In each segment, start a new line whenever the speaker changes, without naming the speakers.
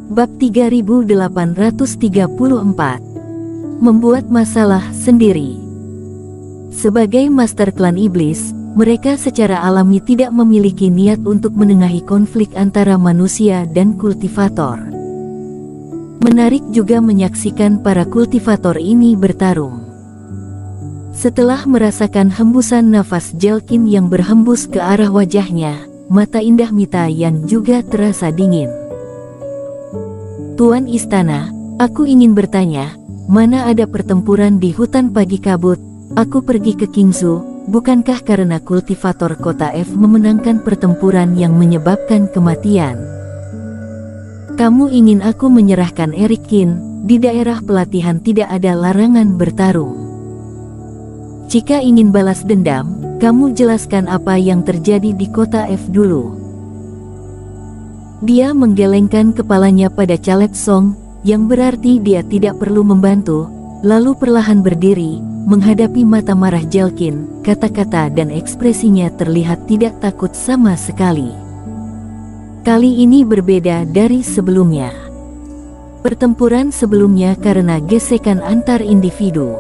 Bab 3834. Membuat masalah sendiri. Sebagai master klan iblis, mereka secara alami tidak memiliki niat untuk menengahi konflik antara manusia dan kultivator. Menarik juga menyaksikan para kultivator ini bertarung. Setelah merasakan hembusan nafas Jelkin yang berhembus ke arah wajahnya, mata indah Mita Yan juga terasa dingin. Tuan Istana, aku ingin bertanya, mana ada pertempuran di hutan pagi kabut? Aku pergi ke Qingzhou, bukankah karena kultivator kota F memenangkan pertempuran yang menyebabkan kematian? Kamu ingin aku menyerahkan Erik Qin? Di daerah pelatihan tidak ada larangan bertarung. Jika ingin balas dendam, kamu jelaskan apa yang terjadi di kota F dulu. Dia menggelengkan kepalanya pada Caleb Song, yang berarti dia tidak perlu membantu, lalu perlahan berdiri, menghadapi mata marah Jelkin. Kata-kata dan ekspresinya terlihat tidak takut sama sekali. Kali ini berbeda dari sebelumnya. Pertempuran sebelumnya karena gesekan antar individu.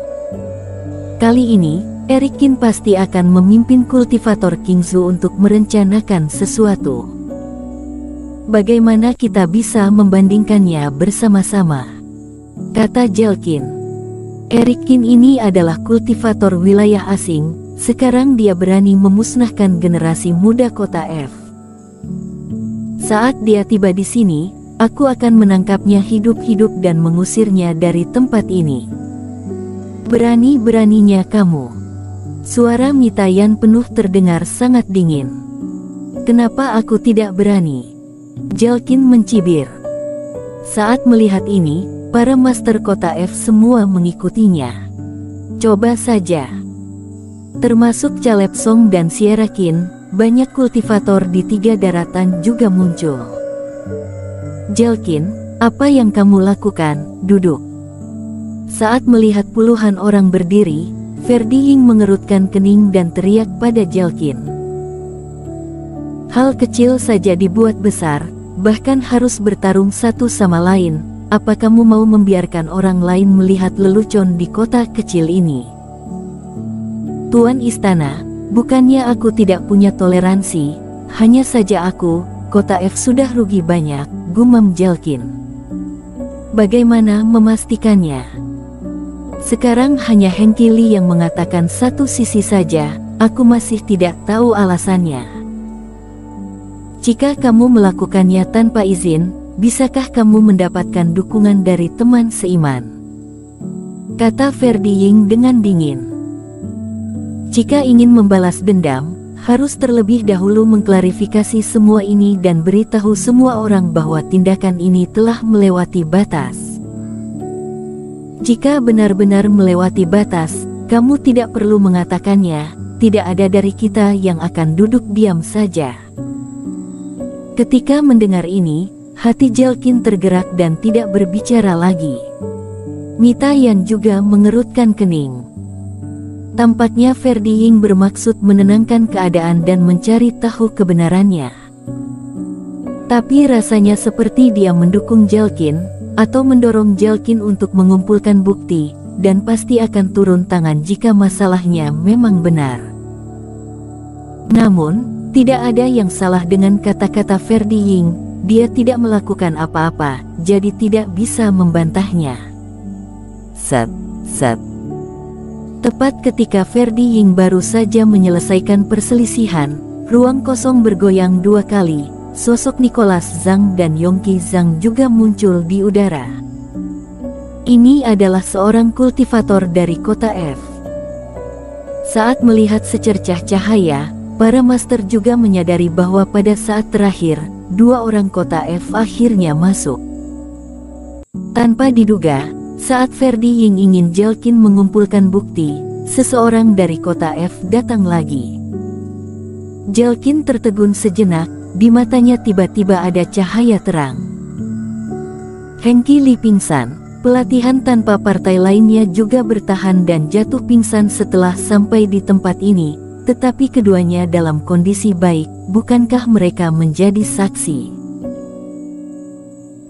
Kali ini, Erik Qin pasti akan memimpin kultivator Qingzhou untuk merencanakan sesuatu. Bagaimana kita bisa membandingkannya bersama-sama? Kata Jelkin. Erik Qin ini adalah kultivator wilayah asing, sekarang dia berani memusnahkan generasi muda kota F. Saat dia tiba di sini, aku akan menangkapnya hidup-hidup dan mengusirnya dari tempat ini. Berani-beraninya kamu. Suara Mita Yan penuh terdengar sangat dingin. Kenapa aku tidak berani? Jelkin mencibir. Saat melihat ini, para master kota F semua mengikutinya. Coba saja. Termasuk Caleb Song dan Sierra Qin, banyak kultivator di 3 daratan juga muncul. Jelkin, apa yang kamu lakukan? Duduk. Saat melihat puluhan orang berdiri, Ferdi Ying mengerutkan kening dan teriak pada Jelkin. Hal kecil saja dibuat besar, bahkan harus bertarung satu sama lain. Apa kamu mau membiarkan orang lain melihat lelucon di kota kecil ini? Tuan Istana, bukannya aku tidak punya toleransi, hanya saja kota F sudah rugi banyak, gumam Jelkin. Bagaimana memastikannya? Sekarang hanya Hengki Li yang mengatakan satu sisi saja, aku masih tidak tahu alasannya. Jika kamu melakukannya tanpa izin, bisakah kamu mendapatkan dukungan dari teman seiman? Kata Ferdi Ying dengan dingin. Jika ingin membalas dendam, harus terlebih dahulu mengklarifikasi semua ini dan beritahu semua orang bahwa tindakan ini telah melewati batas. Jika benar-benar melewati batas, kamu tidak perlu mengatakannya, tidak ada dari kita yang akan duduk diam saja. Ketika mendengar ini, hati Jelkin tergerak dan tidak berbicara lagi. Mita Yan juga mengerutkan kening. Tampaknya Ferdi Ying bermaksud menenangkan keadaan dan mencari tahu kebenarannya. Tapi rasanya seperti dia mendukung Jelkin, atau mendorong Jelkin untuk mengumpulkan bukti, dan pasti akan turun tangan jika masalahnya memang benar. Namun, tidak ada yang salah dengan kata-kata Ferdi Ying. Dia tidak melakukan apa-apa, jadi tidak bisa membantahnya. Set. Tepat ketika Ferdi Ying baru saja menyelesaikan perselisihan, ruang kosong bergoyang 2 kali. Sosok Nicholas Zhang dan Yongqi Zhang juga muncul di udara. Ini adalah seorang kultivator dari kota F. Saat melihat secercah cahaya, para master juga menyadari bahwa pada saat terakhir, 2 orang kota F akhirnya masuk. Tanpa diduga, saat Ferdi Ying ingin Jelkin mengumpulkan bukti, seseorang dari kota F datang lagi. Jelkin tertegun sejenak, di matanya tiba-tiba ada cahaya terang. Hengki Li pingsan, pelatihan tanpa partai lainnya juga bertahan dan jatuh pingsan setelah sampai di tempat ini. Tetapi keduanya dalam kondisi baik, bukankah mereka menjadi saksi?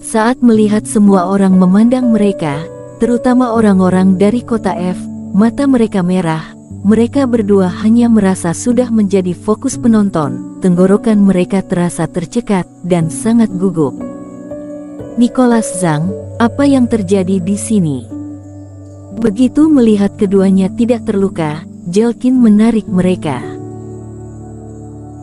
Saat melihat semua orang memandang mereka, terutama orang-orang dari kota F, mata mereka merah. Mereka berdua hanya merasa sudah menjadi fokus penonton. Tenggorokan mereka terasa tercekat dan sangat gugup. Nicholas Zhang, apa yang terjadi di sini? Begitu melihat keduanya tidak terluka, Jelkin menarik mereka.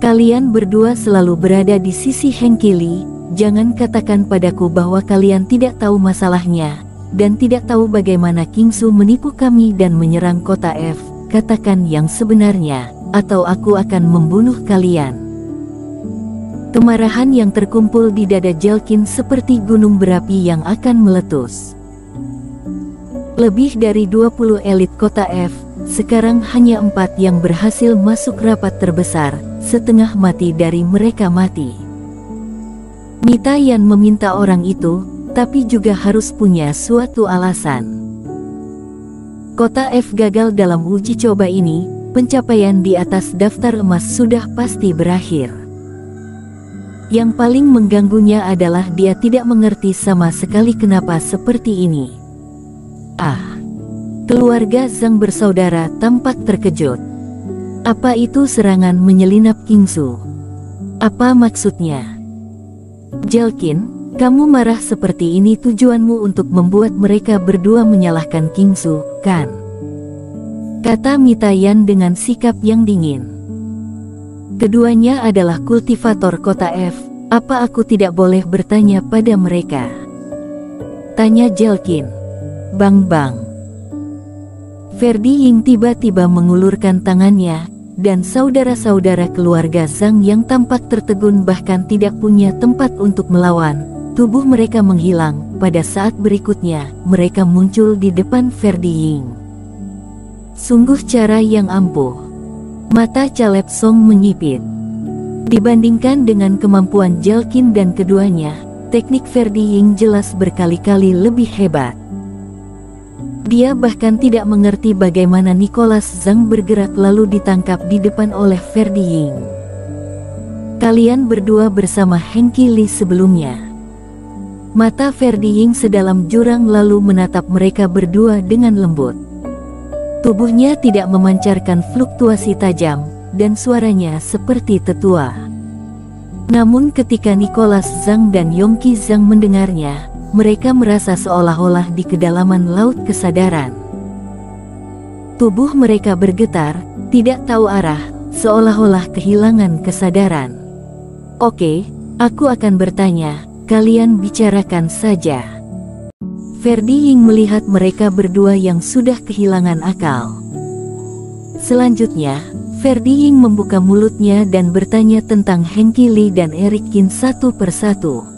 Kalian berdua selalu berada di sisi Hengki Li. Jangan katakan padaku bahwa kalian tidak tahu masalahnya, dan tidak tahu bagaimana Kingsu menipu kami dan menyerang kota F. Katakan yang sebenarnya, atau aku akan membunuh kalian. Kemarahan yang terkumpul di dada Jelkin seperti gunung berapi yang akan meletus. Lebih dari 20 elit kota F, sekarang hanya 4 yang berhasil masuk rapat terbesar, setengah mati dari mereka mati. Mita Yan meminta orang itu, tapi juga harus punya suatu alasan. Kota F gagal dalam uji coba ini, pencapaian di atas daftar emas sudah pasti berakhir. Yang paling mengganggunya adalah dia tidak mengerti sama sekali kenapa seperti ini. Keluarga Zhang bersaudara tampak terkejut. Apa itu serangan menyelinap Kingsu? Apa maksudnya? Jelkin, kamu marah seperti ini tujuanmu untuk membuat mereka berdua menyalahkan Kingsu, kan? Kata Mita Yan dengan sikap yang dingin. Keduanya adalah kultivator kota F, apa aku tidak boleh bertanya pada mereka? Tanya Jelkin. Bang. Ferdi Ying tiba-tiba mengulurkan tangannya, dan saudara-saudara keluarga Zhang yang tampak tertegun bahkan tidak punya tempat untuk melawan. Tubuh mereka menghilang. Pada saat berikutnya, mereka muncul di depan Ferdi Ying. Sungguh cara yang ampuh. Mata Caleb Song menyipit. Dibandingkan dengan kemampuan Jelkin dan keduanya, teknik Ferdi Ying jelas berkali-kali lebih hebat. Dia bahkan tidak mengerti bagaimana Nicholas Zhang bergerak lalu ditangkap di depan oleh Ferdi Ying. Kalian berdua bersama Hengki Li sebelumnya. Mata Ferdi Ying sedalam jurang lalu menatap mereka berdua dengan lembut. Tubuhnya tidak memancarkan fluktuasi tajam, dan suaranya seperti tetua. Namun ketika Nicholas Zhang dan Yongqi Zhang mendengarnya, mereka merasa seolah-olah di kedalaman laut kesadaran. Tubuh mereka bergetar, tidak tahu arah, seolah-olah kehilangan kesadaran. Oke, aku akan bertanya, kalian bicarakan saja. Ferdi Ying melihat mereka berdua yang sudah kehilangan akal. Selanjutnya, Ferdi Ying membuka mulutnya dan bertanya tentang Hengki Li dan Eric Qin satu persatu.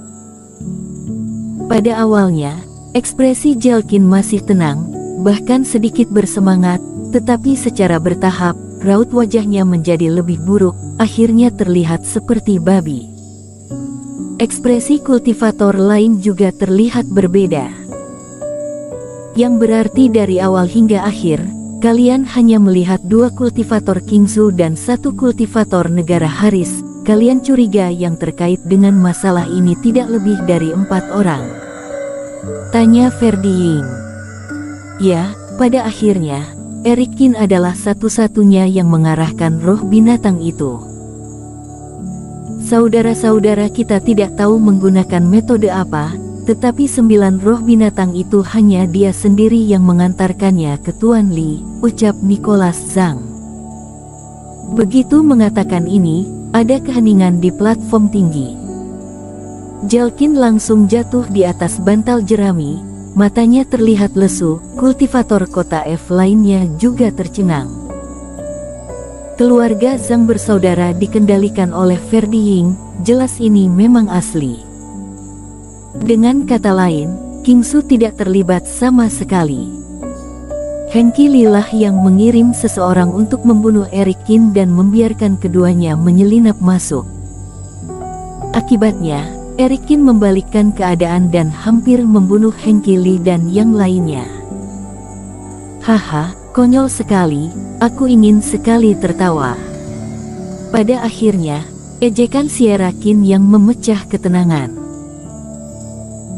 Pada awalnya, ekspresi Jelkin masih tenang, bahkan sedikit bersemangat, tetapi secara bertahap, raut wajahnya menjadi lebih buruk, akhirnya terlihat seperti babi. Ekspresi kultivator lain juga terlihat berbeda. Yang berarti dari awal hingga akhir, kalian hanya melihat 2 kultivator Kingsu dan 1 kultivator negara Haris. Kalian curiga yang terkait dengan masalah ini tidak lebih dari 4 orang. Tanya Ferdi Ying. Ya, pada akhirnya, Eric Qin adalah satu-satunya yang mengarahkan roh binatang itu. Saudara-saudara kita tidak tahu menggunakan metode apa, tetapi 9 roh binatang itu hanya dia sendiri yang mengantarkannya ke Tuan Li, ucap Nicholas Zhang. Begitu mengatakan ini, ada keheningan di platform tinggi. Jelkin langsung jatuh di atas bantal jerami, matanya terlihat lesu, kultivator kota F lainnya juga tercengang. Keluarga Zhang bersaudara dikendalikan oleh Ferdi Ying, jelas ini memang asli. Dengan kata lain, Kingsu tidak terlibat sama sekali. Hengki Li lah yang mengirim seseorang untuk membunuh Eric Qin dan membiarkan keduanya menyelinap masuk. Akibatnya, Eric Qin membalikkan keadaan dan hampir membunuh Hengki Li dan yang lainnya. Haha, konyol sekali, aku ingin sekali tertawa. Pada akhirnya, ejekan Sierra Qin yang memecah ketenangan.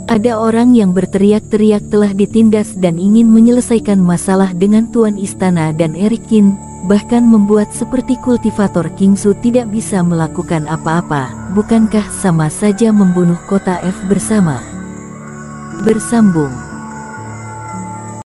Ada orang yang berteriak-teriak telah ditindas dan ingin menyelesaikan masalah dengan Tuan Istana dan Erikin, bahkan membuat seperti kultivator Kingsu tidak bisa melakukan apa-apa. Bukankah sama saja membunuh kota F bersama? Bersambung.